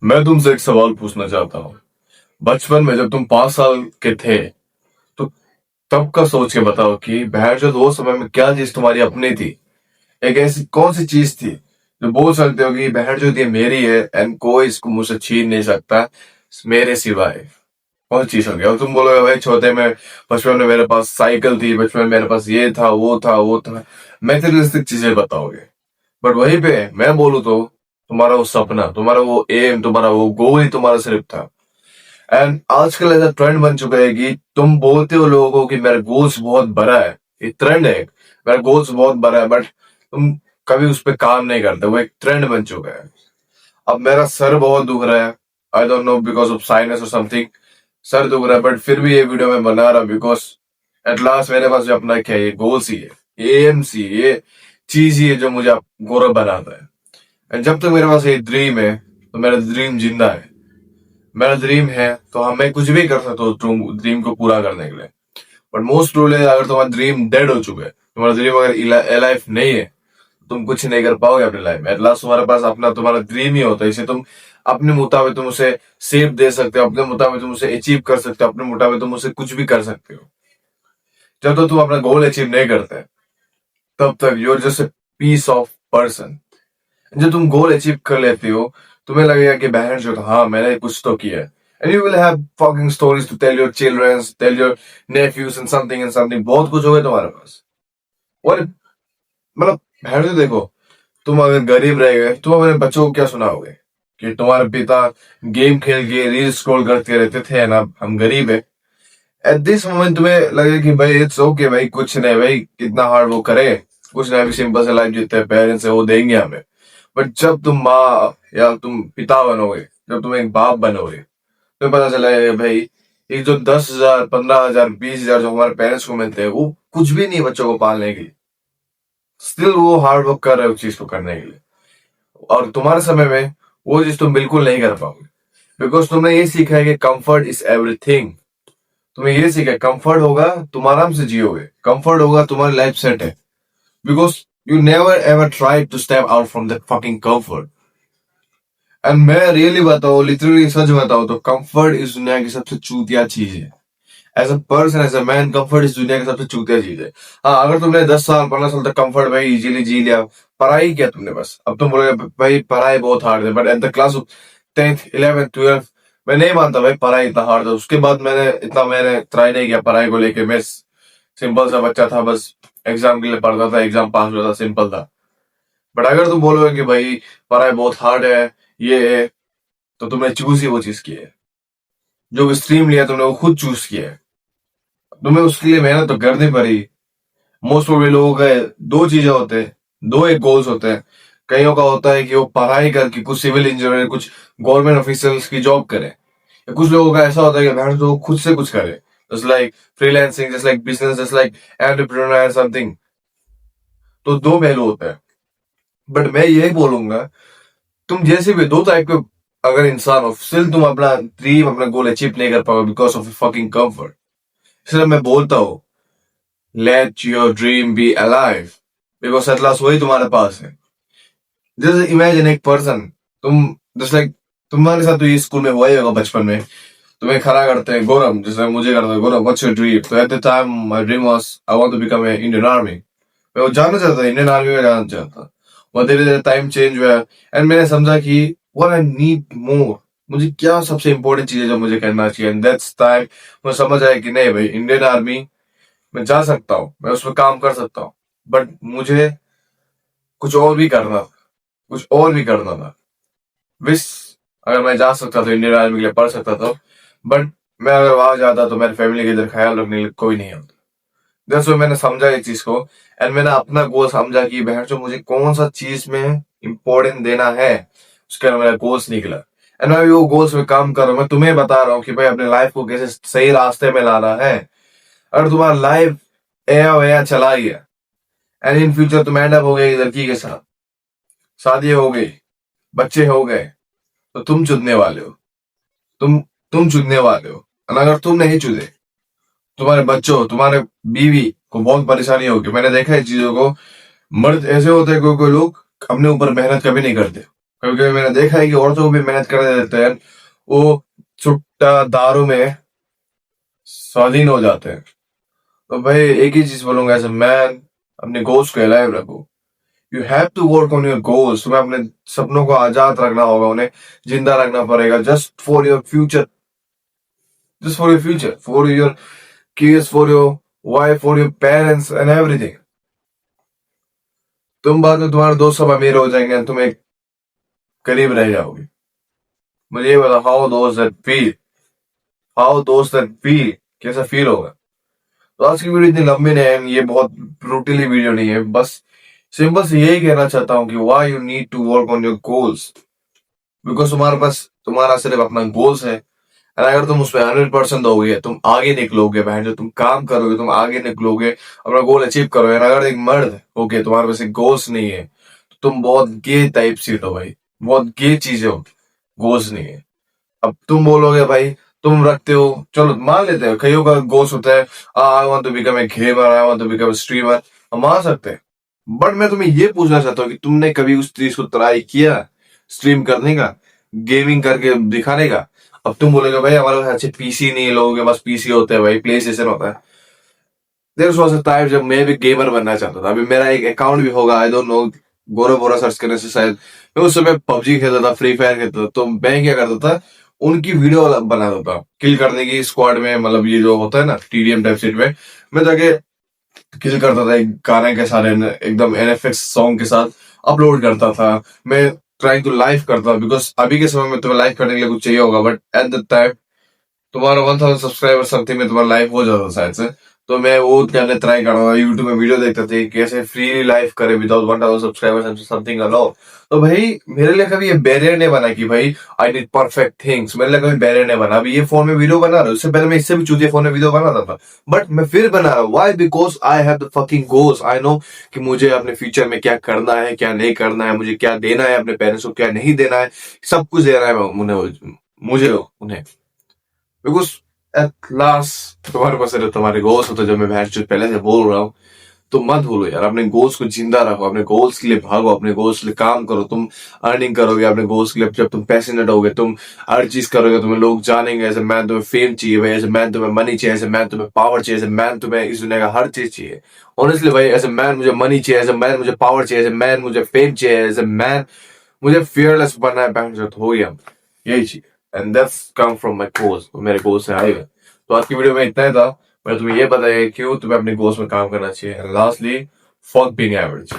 मैं तुमसे एक सवाल पूछना चाहता हूँ। बचपन में जब तुम 5 साल के थे तो तब का सोच के बताओ कि बहर जो वो समय में क्या चीज तुम्हारी अपनी थी। एक ऐसी कौन सी चीज थी जो बोल सकते हो कि बहर जो थी मेरी है एंड कोई इसको मुझसे छीन नहीं सकता मेरे सिवाय। कौन सी चीज होगी? और तुम बोलोगे भाई छोटे में बचपन में मेरे पास साइकिल थी, बचपन में मेरे पास ये था वो था। मैटेरियलिस्टिक चीजें बताओगे। बट वहीं पे मैं बोलूँ तो तुम्हारा वो सपना, तुम्हारा वो एम, तुम्हारा वो गोल ही तुम्हारा सिर्फ था। एंड आजकल ऐसा ट्रेंड बन चुका है कि तुम बोलते हो लोगों को कि मेरा गोल्स बहुत बड़ा है। ये ट्रेंड है, मेरा गोल्स बहुत बड़ा है, बट तुम कभी उस पर काम नहीं करते। वो एक ट्रेंड बन चुका है। अब मेरा सर बहुत दुख रहा है, I don't know because of sinus और समथिंग। सर दुख रहा है बट फिर भी ये वीडियो मैं बना रहा बिकॉज एट लास्ट मेरे पास जो अपना क्या है, ये गोल्स ही है, ये एम्स ही, ये चीज ही है जो मुझे गौरव बनाता है। एंड जब तक मेरे पास ये ड्रीम है तो मेरा ड्रीम जिंदा है। मेरा ड्रीम है तो हम मैं कुछ भी कर सकता हूँ ड्रीम को पूरा करने के लिए। बट मोस्ट प्रोबेबली अगर तुम्हारा ड्रीम डेड हो चुका है, तुम्हारा ड्रीम अगर लाइफ नहीं है, तुम कुछ नहीं कर पाओगे अपनी लाइफ में। एट लास्ट तुम्हारे पास अपना तुम्हारा ड्रीम ही होता है, इसे तुम अपने मुताबिक तुम उसे सेव दे सकते हो, अपने मुताबिक तुम उसे अचीव कर सकते हो, अपने मुताबिक तुम उसे कुछ भी कर सकते हो। जब तक तुम अपना गोल अचीव नहीं करते तब तक you're just a piece of person. जब तुम गोल अचीव कर लेते हो तुम्हें लगेगा कि बहन जो था, हाँ मैंने कुछ तो किया है। And you will have fucking stories to tell your childrens, tell your nephews and something, बहुत कुछ होगा तुम्हारे पास। और मतलब बहन जो देखो, तुम अगर गरीब रह गए तुम अपने बच्चों को क्या सुनाओगे कि तुम्हारे पिता गेम खेल के रील स्क्रॉल करते रहते थे ना, हम गरीब है। एट दिस मोमेंट तुम्हें लगेगा कि भाई इट्स ओके भाई, कुछ नहीं भाई, कितना हार्ड वो करे, कुछ नहीं, अभी सिंपल से लाइफ जीते हैं, पेरेंट्स है वो देंगे हमें। बट जब तुम माँ या तुम पिता बनोगे, जब तुम एक बाप बनोगे, तुम्हें पता चलेगा भाई ये जो 10,000 15,000 20,000 जो हमारे पेरेंट्स को मिलते हैं वो कुछ भी नहीं बच्चों को पालने के लिए। स्टिल वो हार्ड वर्क कर रहे हो उस चीज को करने के लिए। और तुम्हारे समय में वो चीज तुम बिल्कुल नहीं कर पाओगे बिकॉज तुमने ये सीखा है कि कंफर्ट इज एवरीथिंग। तुम्हें ये सीखा है कंफर्ट होगा तुम आराम से जियोगे, कंफर्ट होगा तुम्हारी लाइफ सेट है, because you never ever try to step out from that fucking comfort. And मैं रियली बताऊं, लिटरली सच बताऊं तो कंफर्ट इस दुनिया की सबसे चूतिया चीज है। As a person, as a man, comfort इस दुनिया की सबसे चूतिया चीज है। हाँ, अगर तुमने 10 साल 15 साल तक कंफर्ट भाई इजीली जी लिया, पढ़ाई किया तुमने बस, अब तुम बोलोगे भाई पढ़ाई बहुत हार्ड है, but at the class 10th 11th 12th मैं नहीं मानता भाई पढ़ाई इतना हार्ड है। उसके बाद मैंने ट्राई नहीं किया पढ़ाई को लेके। मैं सिंपल सा बच्चा था, बस एग्जाम के लिए पढ़ता था, एग्जाम पास होता था, सिंपल था। बट अगर तुम बोलोगे कि भाई पढ़ाई बहुत हार्ड है, ये है, तो तुमने चूज ही वो चीज की है। जो स्ट्रीम लिया तुमने वो खुद चूज किया है, तुम्हें उसके लिए मेहनत तो करनी पड़ी। मोस्ट प्रोबेबली लोगों का दो चीजें होते हैं, दो एक गोल्स होते हैं। कईयों का होता है कि वो पढ़ाई करके कुछ सिविल इंजीनियर, कुछ गवर्नमेंट ऑफिसर्स की जॉब करे, या कुछ लोगों का ऐसा होता है कि भैंस तो खुद से कुछ करे, just like freelancing, just like business, just like entrepreneur something. तो दो पहलू होते हैं। बट मैं यही बोलूंगा, तुम जैसे भी दो टाइप के अगर इंसान हो, स्टिल तुम अपना ड्रीम, अपना गोल अचीव नहीं कर पाओगे बिकॉज ऑफ फकिंग कंफर्ट। इसलिए मैं बोलता हूँ, let your dream be alive, because at last वही तुम्हारे पास है। जैसे इमेजिन एक पर्सन, तुम जस्ट लाइक तुम्हारे साथ तो ये स्कूल में हुआ ही होगा बचपन में, तुम्हें खड़ा करते हैं गौरव, जैसे मुझे करते हैं गौरव व्हाट्स योर ड्रीम, तो at the time my dream was I want to become a Indian army. मैं वो जानना चाहता, इंडियन आर्मी में जाना चाहता। और धीरे धीरे टाइम चेंज हुआ एंड मैंने समझा कि व्हाट आई नीड मोर, मुझे क्या सबसे इंपॉर्टेंट चीज है जो मुझे करना चाहिए। एंड दैट्स टाइम मुझे समझ आया कि नहीं भाई, इंडियन आर्मी मैं जा सकता हूँ, मैं उसमें काम कर सकता हूँ, बट मुझे कुछ और भी करना था, कुछ और भी करना था। विश अगर मैं जा सकता तो इंडियन आर्मी के लिए पढ़ सकता था, बट मैं अगर वहां जाता तो मेरे फैमिली के इधर ख्याल रखने के लिए कोई नहीं होता। दैट्स व्हाई मैंने समझा इस चीज को। एंड मैंने अपना गोल समझा कि बहन जो मुझे कौन सा चीज में इंपॉर्टेंट देना है, उसके लिए मेरा गोल्स निकला। एंड मैं भी वो गोल्स में काम कर रहा हूँ। मैं तुम्हें बता रहा हूँ कि भाई अपने लाइफ को कैसे सही रास्ते में लाना है। अगर तुम्हारा लाइफ एया वया चला गया एंड इन फ्यूचर तुम एंड अप हो गए लड़की के साथ, शादी हो गई, बच्चे हो गए, तो तुम चुनने वाले हो, तुम चुनने वाले हो। और अगर तुम नहीं चुने, तुम्हारे बच्चों, तुम्हारे बीवी को बहुत परेशानी होगी। मैंने देखा है चीजों को। मर्द ऐसे होते हैं, कोई कोई लोग अपने ऊपर मेहनत कभी नहीं करते, कभी कभी मैंने देखा है कि औरतों को भी मेहनत करने देते हैं, वो छुट्टा दारू में स्वाधीन हो जाते हैं। तो भाई एक ही चीज बोलूंगा एज अ मैन, अपने गोल्स को अलाइव रखो। You have to work on your goals. तुम्हें अपने सपनों को आजाद रखना होगा, उन्हें जिंदा रखना पड़ेगा, just for your future, for your kids, for your wife, for your parents and everything. तुम बाद में तुम्हारे दोस्त सब अमीर हो जाएंगे and तुम एक गरीब रह जाओगे। मुझे ये बता, हाउ दोस्त दैट फील, कैसा फील होगा। तो आज की वीडियो इतनी लंबी नहीं है, ये बहुत ब्रूटली वीडियो नहीं है, बस सिंपल से यही कहना चाहता हूँ कि why you need to work on your goals. Because तुम्हारे पास तुम्हारा सिर्फ अपना गोल्स है, और अगर तुम उसमें 100% दोगे, तुम आगे निकलोगे। बहन जो तुम काम करोगे, तुम आगे निकलोगे, अपना गोल अचीव करोगे। और अगर एक मर्द होगे, तुम्हारे पास एक गोल्स नहीं है, तो तुम बहुत गे टाइप सीट हो भाई, बहुत गे चीज हो, गोल्स नहीं है। अब तुम बोलोगे भाई, तुम रखते हो, चलो मान लेते हो, कईयों का गोल्स होता है, I want to become a gamer, I want to become a streamer, हम मान सकते हैं। बट मैं तुम्हें ये पूछना चाहता हूँ कि तुमने कभी उस चीज को ट्राई किया, स्ट्रीम करने का, गेमिंग करके दिखाने का। अब तुम बोलोगे भाई हमारे पास अच्छे पीसी नहीं है, लोगों के पास पीसी होते हैं भाई, प्ले स्टेशन होता है। देयर वाज अ टाइम जब मैं भी गेमर बनना चाहता था। अभी मेरा एक अकाउंट भी होगा, आई डोंट नो, गोरा बोरा सर्च करने से शायद। मैं उस समय पबजी खेलता था, फ्री फायर खेलता था। तो मैं क्या करता था, उनकी वीडियो बनाता था किल करने की स्क्वाड में, मतलब ये जो होता है ना टीडीएम टाइप सीट में, मैं जाके किल करता था, एक गाने के साथ, एकदम एनएफएक्स सॉन्ग के साथ अपलोड करता था। मैं ट्राइंग टू लाइव करता, बिकॉज अभी के समय में तुम्हें लाइव करने के लिए कुछ चाहिए होगा, बट एट द टाइम तुम्हारा 1000 सब्सक्राइबर समथिंग में तुम्हारा लाइव हो जाता शायद से। तो मैं वो करने ट्राई कर रहा था, यूट्यूब में वीडियो देखते थे कैसे फ्री लाइव करे विदाउट 1000 सब्सक्राइबर समथिंग अलाउ। तो भाई मेरे लिए कभी ये बैरियर नहीं बना कि भाई आई नीड परफेक्ट थिंग्स, मेरे लिए कभी बैरियर नहीं बना। अभी ये फोन में वीडियो बना रहा हूँ, उससे पहले मैं इससे भी चूतिया फोन में वीडियो बनाता था, बट मैं फिर बना रहा हूँ। Why? Because I have the fucking goals. I know कि मुझे अपने फ्यूचर में क्या करना है, क्या नहीं करना है, मुझे क्या देना है अपने पेरेंट्स को, क्या नहीं देना है, सब कुछ देना है मुझे उन्हें। बिकॉज एट लास्ट तुम्हारे पास अगर तुम्हारे गोल्स होते, जो मैं भैंस पहले से बोल रहा हूँ, तो मत भूलो यार, अपने गोल्स को जिंदा रखो, अपने गोल्स के लिए भागो, अपने गोल्स के लिए काम करो। तुम अर्निंग करोगे अपने गोल्स के लिए, जब तुम पैशनेट होगे, तुम हर चीज करोगे, तुम्हें लोग जानेंगे एज ए मैन। तुम्हें फेम चाहिए भाई, एज ए मैन तुम्हें मनी चाहिए, एज ए मैन तुम्हें पावर चाहिए, एज ए मैन तुम्हें इस दुनिया का हर चीज चाहिए। ऑनेस्टली भाई, एज ए मैन मुझे मनी चाहिए, एज ए मैन मुझे पावर चाहिए, एज ए मैन मुझे फेम चाहिए, एज ए मैन मुझे फियरलेस बनना है। पैशन हो गया, यही चीज, and that's come from my goals, मेरे गोल्स से आएगा। तो आज की वीडियो में इतना ही था। मैं तुम्हें ये बताया क्यों तुम्हें अपने गोल्स में काम करना चाहिए। Lastly, fuck being average.